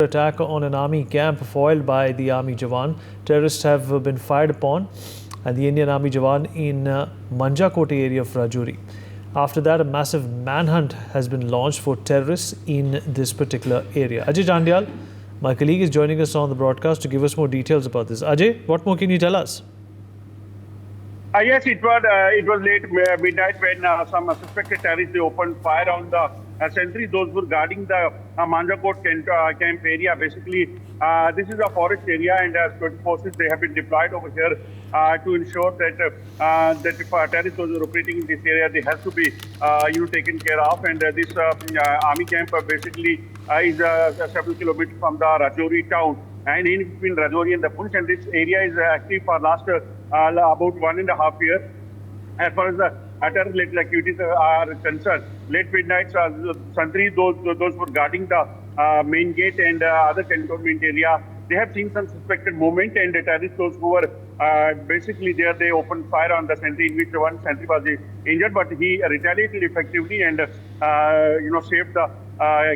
Attack on an army camp foiled by the army jawan. Terrorists have been fired upon and the Indian army jawan in Manjakote area of Rajouri. After that, a massive manhunt has been launched for terrorists in this particular area. Ajay Jandyal, my colleague, is joining us on the broadcast to give us more details about this. Ajay, what more can you tell us? Yes, it was late midnight when some suspected terrorists they opened fire on the sentries. Those were guarding the Manjakot camp area. Basically, this is a forest area, and security forces they have been deployed over here to ensure that that if terrorists those are operating in this area, they have to be taken care of. And this army camp basically is several kilometers from the Rajouri town. And in between Rajouri and the Punch, and this area is active for last about 1.5 years. As far as the terror-related activities are concerned, late midnight, sentries, those were guarding the main gate and other cantonment area. They have seen some suspected movement, and the terrorists, those who were basically there, they opened fire on the sentry, in which one sentry was injured, but he retaliated effectively and saved the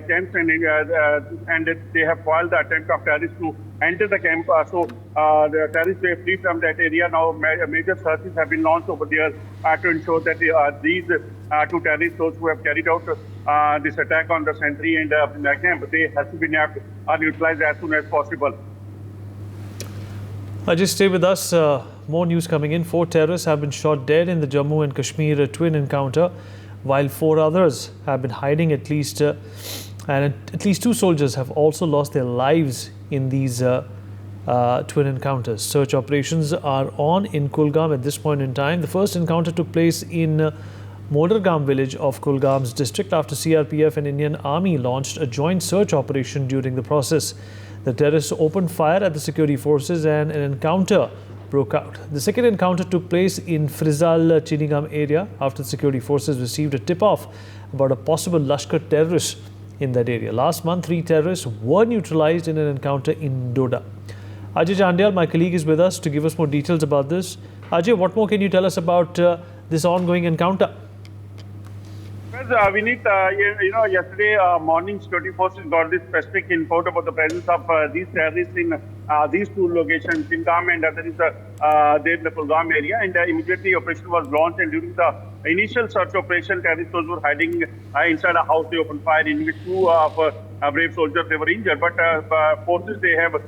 camps, and they have foiled the attempt of terrorists to enter the camp. So the terrorists were free from that area. Now major searches have been launched over there to ensure that these two terrorists, those who have carried out this attack on the sentry and camp, they have to be nabbed or neutralized as soon as possible. Just stay with us. More news coming in. 4 terrorists have been shot dead in the Jammu and Kashmir twin encounter, while 4 others have been hiding. At least 2 soldiers have also lost their lives in these twin encounters. Search operations are on in Kulgam at this point in time. The first encounter took place in Modergam village of Kulgam's district after CRPF and Indian Army launched a joint search operation. During the process, the terrorists opened fire at the security forces and an encounter broke out. The second encounter took place in Frizal Chinigam area after the security forces received a tip-off about a possible Lashkar terrorist in that area. Last month, 3 terrorists were neutralized in an encounter in Doda. Ajay Jandyal, my colleague, is with us to give us more details about this. Ajay, what more can you tell us about this ongoing encounter? Well, we need, yesterday morning, security forces got this specific info about the presence of these terrorists in these 2 locations, Kulgam and other is there in the Kulgam area, and immediately operation was launched. And during the initial search operation, terrorists those were hiding inside a house. They opened fire, in which 2 brave soldiers they were injured. But forces they have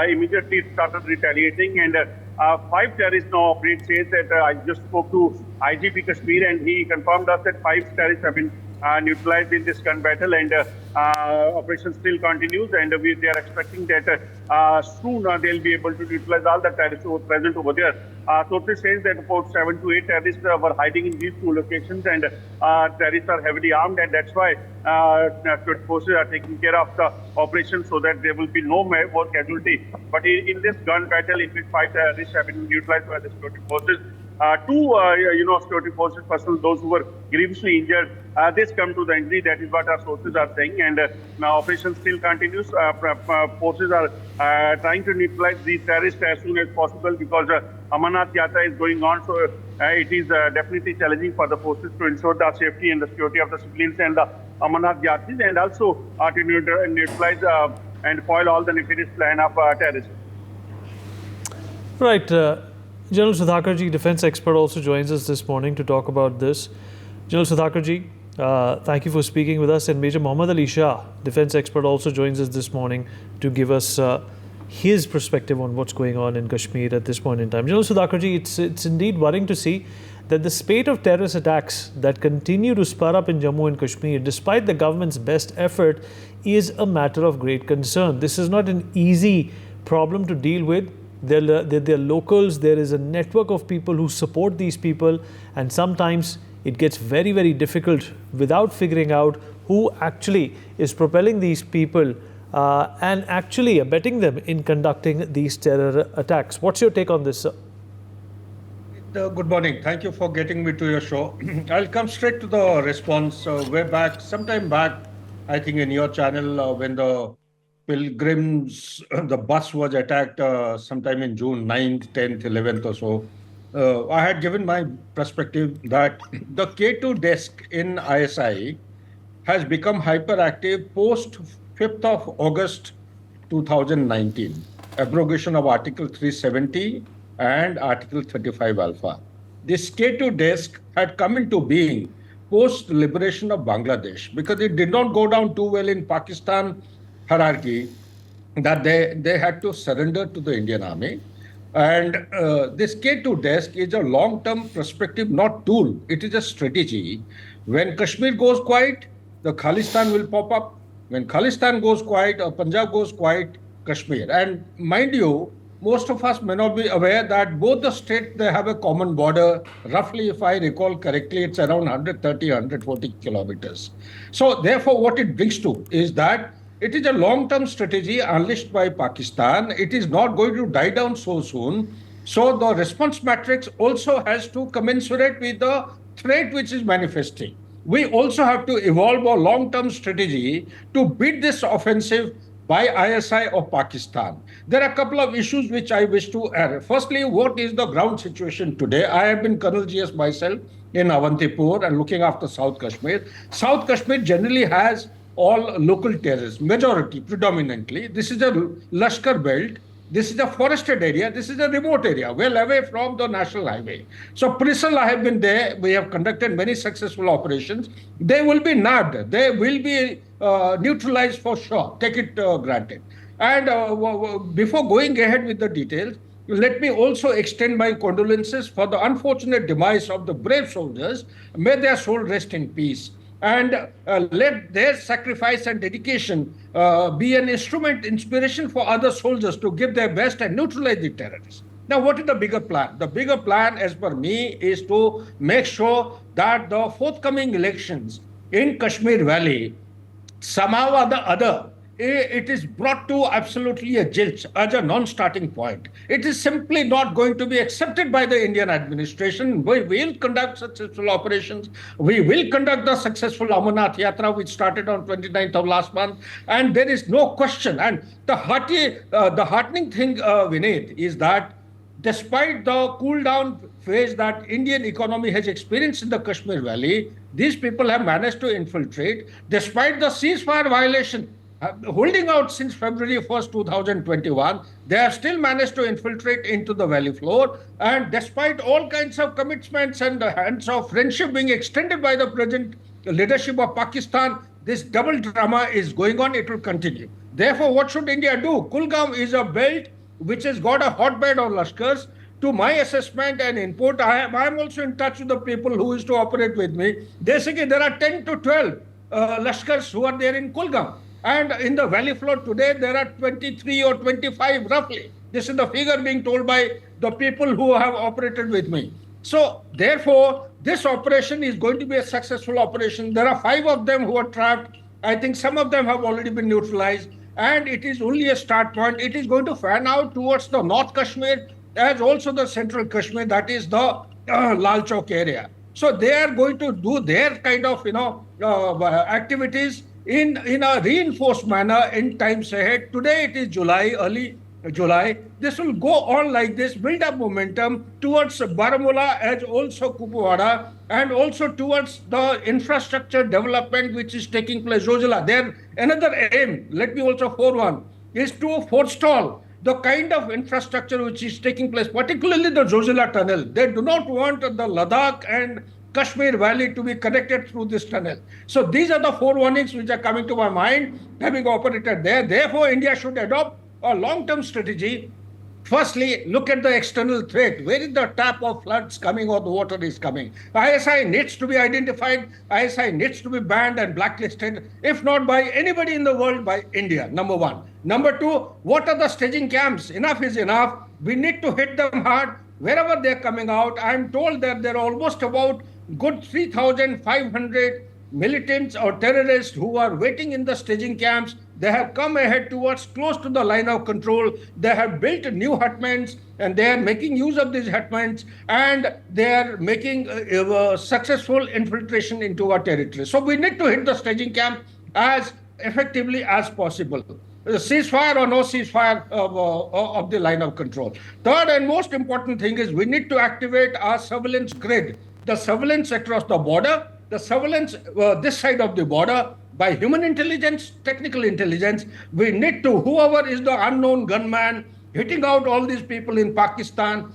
immediately started retaliating, and 5 terrorists now operate. Says that I just spoke to IGP Kashmir, and he confirmed us that 5 terrorists have been neutralized in this gun battle, and operation still continues. And they are expecting that soon they'll be able to neutralize all the terrorists who were present over there. Sources says that about 7 to 8 terrorists were hiding in these 2 locations, and terrorists are heavily armed, and that's why security forces are taking care of the operation so that there will be no more casualty. But in this gun battle, in which 5 terrorists have been neutralized by the security forces, 2 security forces personnel, those who were grievously injured, they succumbed to the injury. That is what our sources are saying, and now operation still continues. Forces are trying to neutralize these terrorists as soon as possible, because Amarnath Yatra is going on, so it is definitely challenging for the forces to ensure the safety and the security of the civilians and the Amarnath Yatris, and also to neutralize and foil all the nefarious plan of terrorism. Right. General Sudhakarji, defense expert, also joins us this morning to talk about this. General Sudhakarji, thank you for speaking with us. And Major Mohammad Ali Shah, defense expert, also joins us this morning to give us his perspective on what's going on in Kashmir at this point in time. General Sudhakarji, it's indeed worrying to see that the spate of terrorist attacks that continue to spur up in Jammu and Kashmir, despite the government's best effort, is a matter of great concern. This is not an easy problem to deal with. They're locals. There is a network of people who support these people, and sometimes it gets very, very difficult without figuring out who actually is propelling these people and actually abetting them in conducting these terror attacks. What's your take on this, sir? Good morning. Thank you for getting me to your show. I'll come straight to the response. Way back, sometime back, I think in your channel, when the pilgrims, the bus was attacked sometime in June 9th, 10th, 11th or so. I had given my perspective that the K2 desk in ISI has become hyperactive post 5th of August 2019, abrogation of Article 370 and Article 35 Alpha. This K2 desk had come into being post liberation of Bangladesh because it did not go down too well in Pakistan hierarchy that they had to surrender to the Indian Army. And this K2 desk is a long-term perspective, not tool. It is a strategy. When Kashmir goes quiet, the Khalistan will pop up. When Khalistan goes quiet or Punjab goes quiet, Kashmir. And mind you, most of us may not be aware that both the states, they have a common border. Roughly, if I recall correctly, it's around 130, 140 kilometers. So therefore, what it brings to is that it is a long-term strategy unleashed by Pakistan. It is not going to die down so soon. So the response matrix also has to commensurate with the threat which is manifesting. We also have to evolve a long-term strategy to beat this offensive by ISI of Pakistan. There are a couple of issues which I wish to add. Firstly, what is the ground situation today? I have been Colonel GS myself in Avantipur and looking after South Kashmir. South Kashmir generally has all local terrorists, majority, predominantly. This is a Lashkar belt. This is a forested area. This is a remote area, well away from the national highway. So PRISL, I have been there. We have conducted many successful operations. They will be nabbed. They will be neutralized for sure. Take it granted. And before going ahead with the details, let me also extend my condolences for the unfortunate demise of the brave soldiers. May their soul rest in peace. And let their sacrifice and dedication be an inspiration for other soldiers to give their best and neutralize the terrorists. Now, what is the bigger plan? The bigger plan, as per me, is to make sure that the forthcoming elections in Kashmir Valley, somehow or the other, it is brought to absolutely a jilt as a non-starting point. It is simply not going to be accepted by the Indian administration. We will conduct successful operations. We will conduct the successful Amarnath Yatra, which started on 29th of last month. And there is no question. And the heartening thing, Vineet, is that despite the cool down phase that Indian economy has experienced in the Kashmir Valley, these people have managed to infiltrate. Despite the ceasefire violation, holding out since February 1st, 2021, they have still managed to infiltrate into the valley floor. And despite all kinds of commitments and the hands of friendship being extended by the present leadership of Pakistan, this double drama is going on. It will continue. Therefore, what should India do? Kulgam is a belt which has got a hotbed of Lashkars. To my assessment and input, I am also in touch with the people who used to operate with me. They say there are 10 to 12 Lashkars who are there in Kulgam. And in the valley floor today, there are 23 or 25 roughly. This is the figure being told by the people who have operated with me. So therefore, this operation is going to be a successful operation. There are 5 of them who are trapped. I think some of them have already been neutralized. And it is only a start point. It is going to fan out towards the North Kashmir as also the Central Kashmir, that is the Lal Chowk area. So they are going to do their kind of, activities in a reinforced manner in times ahead. Today it is July, early July. This will go on like this, build up momentum towards Baramulla as also Kupwara and also towards the infrastructure development which is taking place. Zojila, their another aim, let me also forewarn, is to forestall the kind of infrastructure which is taking place, particularly the Zojila tunnel. They do not want the Ladakh and Kashmir Valley to be connected through this tunnel. So these are the 4 warnings which are coming to my mind, having operated there. Therefore, India should adopt a long-term strategy. Firstly, look at the external threat. Where is the tap of floods coming or the water is coming? ISI needs to be identified. ISI needs to be banned and blacklisted, if not by anybody in the world, by India, number 1. Number 2, what are the staging camps? Enough is enough. We need to hit them hard wherever they're coming out. I'm told that there are almost about good 3,500 militants or terrorists who are waiting in the staging camps. They have come ahead towards close to the line of control. They have built new hutments and they are making use of these hutments and they are making successful infiltration into our territory. So we need to hit the staging camp as effectively as possible. Ceasefire or no ceasefire of the line of control. Third and most important thing is we need to activate our surveillance grid. The surveillance across the border, the surveillance this side of the border, by human intelligence, technical intelligence. We need to, whoever is the unknown gunman hitting out all these people in Pakistan,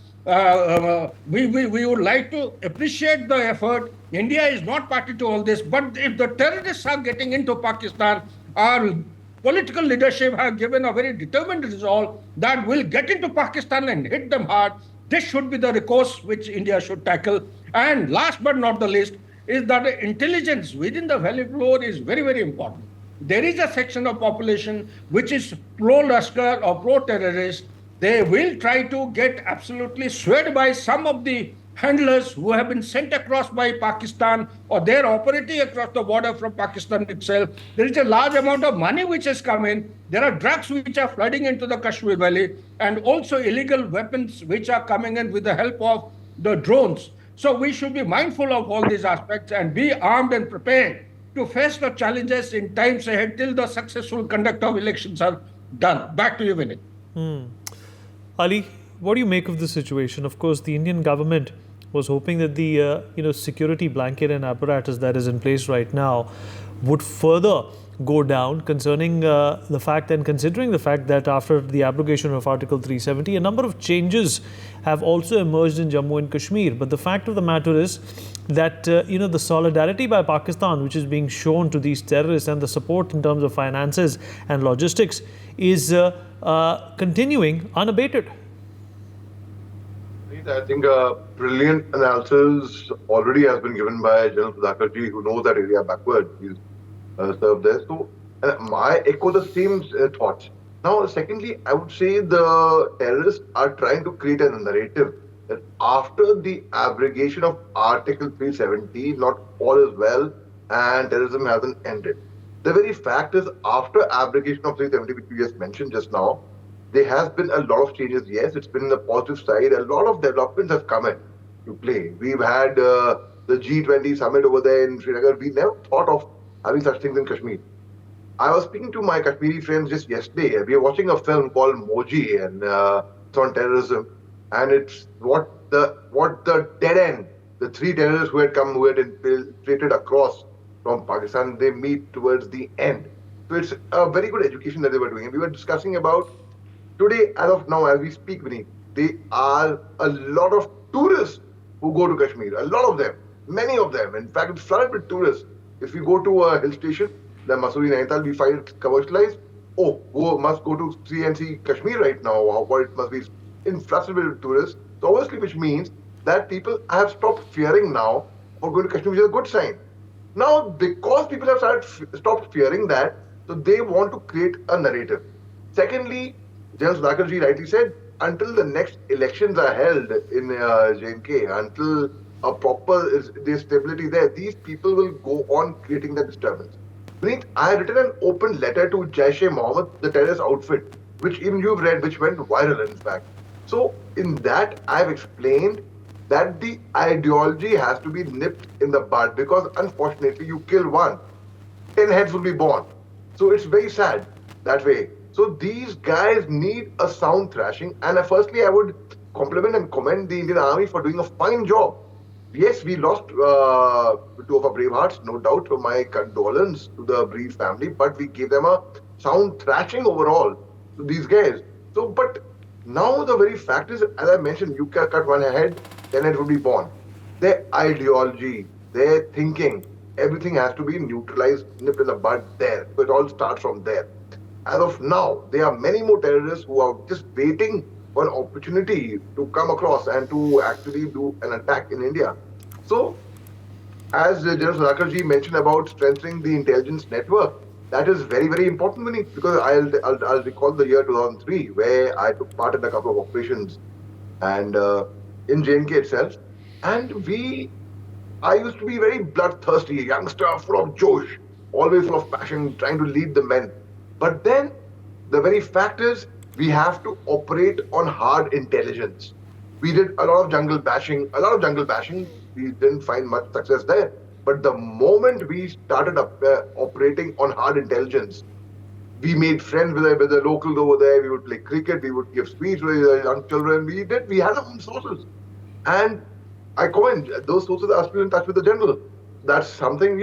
we would like to appreciate the effort. India is not party to all this, but if the terrorists are getting into Pakistan, our political leadership have given a very determined resolve that will get into Pakistan and hit them hard. This should be the recourse which India should tackle. And last but not the least, is that the intelligence within the valley floor is very, very important. There is a section of population which is pro-Lashkar or pro-terrorist. They will try to get absolutely swayed by some of the handlers who have been sent across by Pakistan, or they're operating across the border from Pakistan itself. There is a large amount of money which has come in. There are drugs which are flooding into the Kashmir Valley, and also illegal weapons which are coming in with the help of the drones. So we should be mindful of all these aspects and be armed and prepared to face the challenges in times ahead till the successful conduct of elections are done. Back to you, Vinit. Ali, what do you make of the situation? Of course, the Indian government was hoping that the security blanket and apparatus that is in place right now would further go down, concerning the fact and considering the fact that after the abrogation of Article 370, a number of changes have also emerged in Jammu and Kashmir. But the fact of the matter is that the solidarity by Pakistan, which is being shown to these terrorists, and the support in terms of finances and logistics is continuing unabated. I think a brilliant analysis already has been given by General Sudhakarji, who knows that area backward. He's served there. So I echo the same thoughts. Now, secondly, I would say the terrorists are trying to create a narrative that after the abrogation of Article 370, not all is well and terrorism hasn't ended. The very fact is, after abrogation of 370, which we just mentioned just now, there has been a lot of changes. Yes, it's been in the positive side. A lot of developments have come in to play. We've had the G20 summit over there in Srinagar. We never thought of having such things in Kashmir. I was speaking to my Kashmiri friends just yesterday. We were watching a film called Moji, and it's on terrorism. And it's what the dead end, the three terrorists who had infiltrated across from Pakistan, they meet towards the end. So it's a very good education that they were doing. And we were discussing about today, as of now, as we speak, Vineet, there are a lot of tourists who go to Kashmir. A lot of them, many of them. In fact, it's flooded with tourists. If you go to a hill station, the Mussoorie Nainital, we find it commercialized. Oh, must go to see Kashmir right now. Or it must be infested with tourists. So obviously, which means that people have stopped fearing now for going to Kashmir, which is a good sign. Now, because people have stopped fearing that, so they want to create a narrative. Secondly, General Sudhakarji rightly said, until the next elections are held in J&K, until a proper there's stability there, these people will go on creating that disturbance. Vineet, I have written an open letter to Jaish-e-Mohammed, the terrorist outfit, which even you've read, which went viral in fact. So in that, I have explained that the ideology has to be nipped in the bud, because unfortunately you kill one, 10 heads will be born. So it's very sad that way. So these guys need a sound thrashing. And firstly, I would compliment and commend the Indian Army for doing a fine job. Yes, we lost two of our brave hearts, no doubt. So my condolence to the bereaved family, but we gave them a sound thrashing overall to these guys. So, but now the very fact is, as I mentioned, you can cut one head, then it will be born. Their ideology, their thinking, everything has to be neutralized, nipped in the bud there. So it all starts from there. As of now, there are many more terrorists who are just waiting for an opportunity to come across and to actually do an attack in India. So, as General Sudhakarji mentioned about strengthening the intelligence network, that is very, very important, Vineet, because I'll recall the year 2003, where I took part in a couple of operations and in J&K itself. And I used to be very bloodthirsty, a youngster, full of josh, always full of passion, trying to lead the men. But then the very fact is, we have to operate on hard intelligence. We did a lot of jungle bashing. We didn't find much success there. But the moment we started operating on hard intelligence, we made friends with the locals over there. We would play cricket. We would give speech to the young children. We had our own sources. And I commend those sources are still in touch with the general. That's something,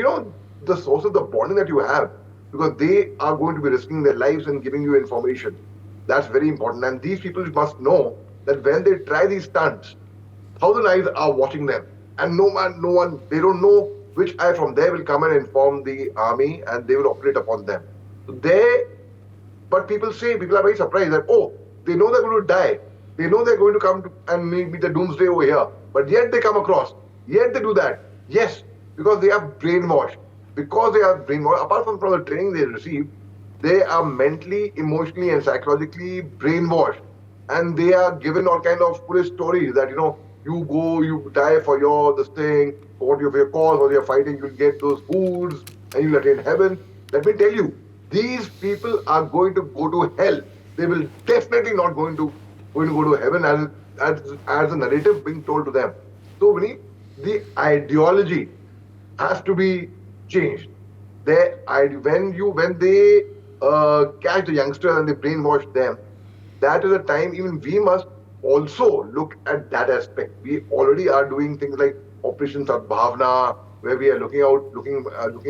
the source of the bonding that you have, because they are going to be risking their lives and giving you information. That's very important. And these people must know that when they try these stunts, thousand eyes are watching them. And no one, they don't know which eye from there will come and inform the army, and they will operate upon them. So but people are very surprised that, oh, they know they're going to die. They know they're going to come and meet the doomsday over here. But yet they come across. Yet they do that. Yes, because they are brainwashed. Because they are brainwashed, apart from the training they receive, they are mentally, emotionally, and psychologically brainwashed. And they are given all kind of foolish stories that, you go, you die for this thing, for your cause, what you're fighting, you'll get those foods, and you'll attain heaven. Let me tell you, these people are going to go to hell. They will definitely not going to go to heaven as a narrative being told to them. So, Vinny, the ideology has to be changed. When they catch the youngsters and they brainwash them, that is a time even we must also look at that aspect. We already are doing things like Operation Sadbhavna, where we are looking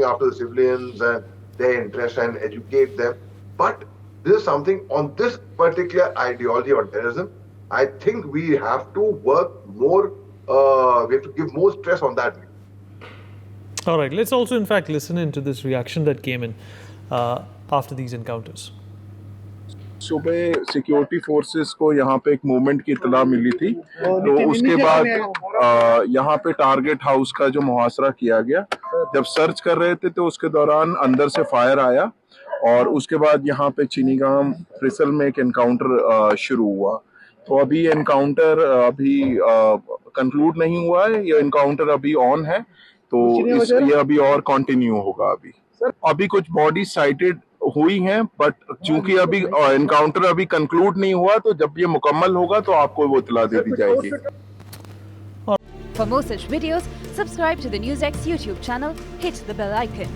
after the civilians and their interests and educate them. But this is something on this particular ideology on terrorism. I think we have to work more. We have to give more stress on that. All right. Let's also, in fact, listen into this reaction that came in after these encounters. सुबह security forces को यहाँ पे एक movement की इत्तला मिली थी, तो उसके बाद यहाँ पे टारगेट हाउस का जो मुहासरा किया गया, जब सर्च कर रहे थे तो उसके दौरान अंदर से फायर आया और उसके बाद यहाँ पे चिनीगाम फ्रिसल में एक एनकाउंटर शुरू हुआ। तो अभी एनकाउंटर कंक्लूड नहीं हुआ है, ये एनकाउंटर अभी ऑन है, तो ये अभी और कंटिन्यू होगा। अभी कुछ बॉडी साइटेड हुई हैं, बट चूंकि अभी एनकाउंटर अभी कंक्लूड नहीं हुआ, तो जब ये मुकम्मल होगा तो आपको वो इत्तला दे दी जाएगी। For more such videos, subscribe to the NewsX YouTube channel, hit the bell icon.